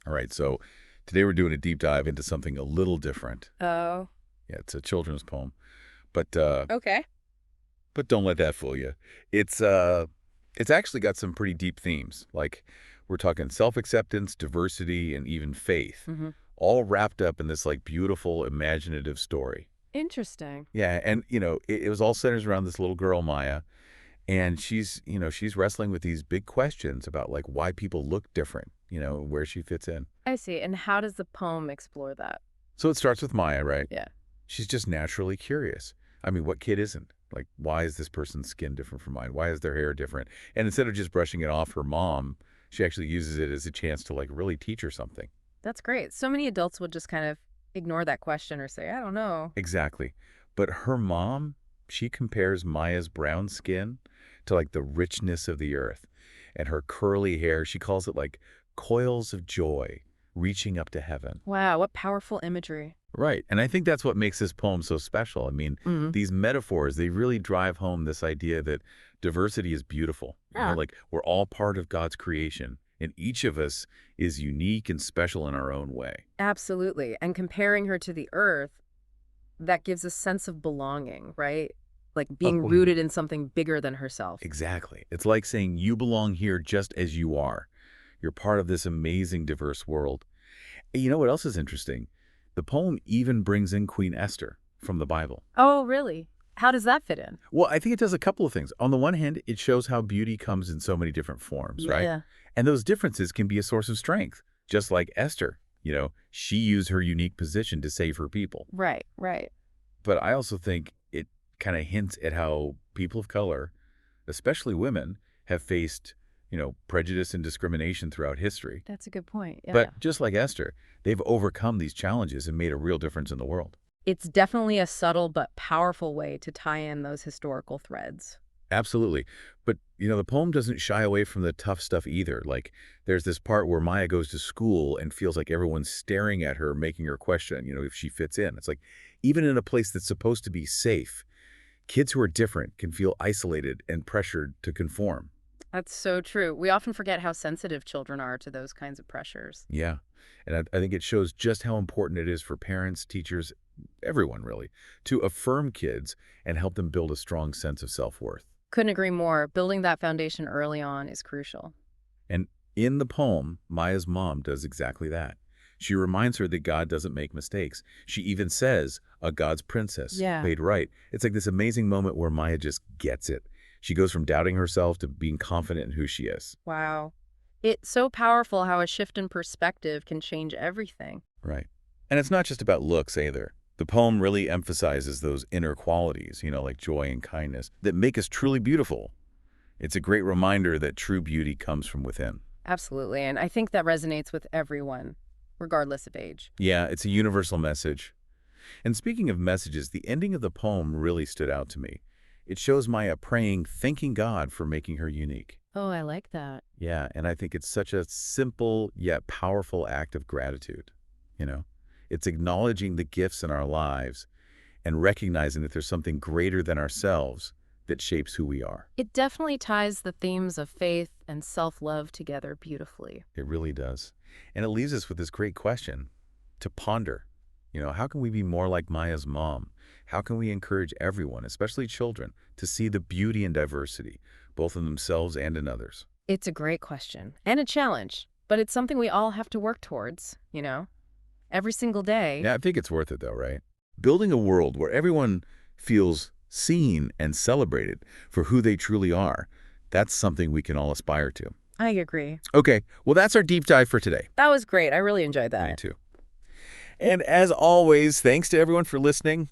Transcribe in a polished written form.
All right, so today we're doing a deep dive into something a little different. Oh, Yeah, it's a children's poem, but okay. don't let that fool you. It's actually got some pretty deep themes. Like we're talking self-acceptance, diversity, and even faith, Hmm. all wrapped up in this like beautiful, imaginative story. Interesting. Yeah, and it was all centered around this little girl, Maya, and she's wrestling with these big questions about like why people look different, where she fits in. I see. And how does the poem explore that? So it starts with Maya, right? Yeah. She's just naturally curious. I mean, what kid isn't? Like, why is this person's skin different from mine? Why is their hair different? And instead of just brushing it off her mom, she actually uses it as a chance to like really teach her something. That's great. So many adults would just kind of ignore that question or say, I don't know. Exactly. But her mom, she compares Maya's brown skin to like the richness of the earth. And her curly hair, she calls it like coils of joy reaching up to heaven. Wow, what powerful imagery. Right. And I think that's what makes this poem so special. I mean, Hmm. these metaphors, they really drive home this idea that diversity is beautiful. Yeah. Like we're all part of God's creation, and each of us is unique and special in our own way. Absolutely. And comparing her to the earth, that gives a sense of belonging, right? Like being Oh, rooted in something bigger than herself. exactly. It's like saying you belong here just as you are. You're part of this amazing, diverse world. And you know what else is interesting? The poem even brings in Queen Esther from the Bible. Oh, really? How does that fit in? Well, I think it does a couple of things. On the one hand, it shows how beauty comes in so many different forms, right? Yeah. And those differences can be a source of strength, just like Esther. She used her unique position to save her people. Right, right. But I also think it kind of hints at how people of color, especially women, have faced, prejudice and discrimination throughout history. That's a good point. Yeah. But just like Esther, they've overcome these challenges and made a real difference in the world. It's definitely a subtle but powerful way to tie in those historical threads. Absolutely. But, the poem doesn't shy away from the tough stuff either. Like, there's this part where Maya goes to school and feels like everyone's staring at her, making her question, if she fits in. It's like, even in a place that's supposed to be safe, kids who are different can feel isolated and pressured to conform. That's so true. We often forget how sensitive children are to those kinds of pressures. Yeah. And I think it shows just how important it is for parents, teachers, everyone really, to affirm kids and help them build a strong sense of self-worth. Couldn't agree more. Building that foundation early on is crucial. And in the poem, Maya's mom does exactly that. She reminds her that God doesn't make mistakes. She even says, a God's princess, Yeah. made right. It's like this amazing moment where Maya just gets it. She goes from doubting herself to being confident in who she is. Wow. It's so powerful how a shift in perspective can change everything. Right. And it's not just about looks either. The poem really emphasizes those inner qualities, like joy and kindness, that make us truly beautiful. It's a great reminder that true beauty comes from within. Absolutely. And I think that resonates with everyone, regardless of age. Yeah, it's a universal message. And speaking of messages, the ending of the poem really stood out to me. It shows Maya praying, thanking God for making her unique. Oh, I like that. Yeah, and I think it's such a simple yet powerful act of gratitude. It's acknowledging the gifts in our lives and recognizing that there's something greater than ourselves that shapes who we are. It definitely ties the themes of faith and self-love together beautifully. It really does. And it leaves us with this great question to ponder. How can we be more like Maya's mom? How can we encourage everyone, especially children, to see the beauty and diversity, both in themselves and in others? It's a great question and a challenge, but it's something we all have to work towards, every single day. Yeah, I think it's worth it though, right? Building a world where everyone feels seen and celebrated for who they truly are, that's something we can all aspire to. I agree. Okay, well, that's our deep dive for today. That was great. I really enjoyed that. Me too. And as always, thanks to everyone for listening.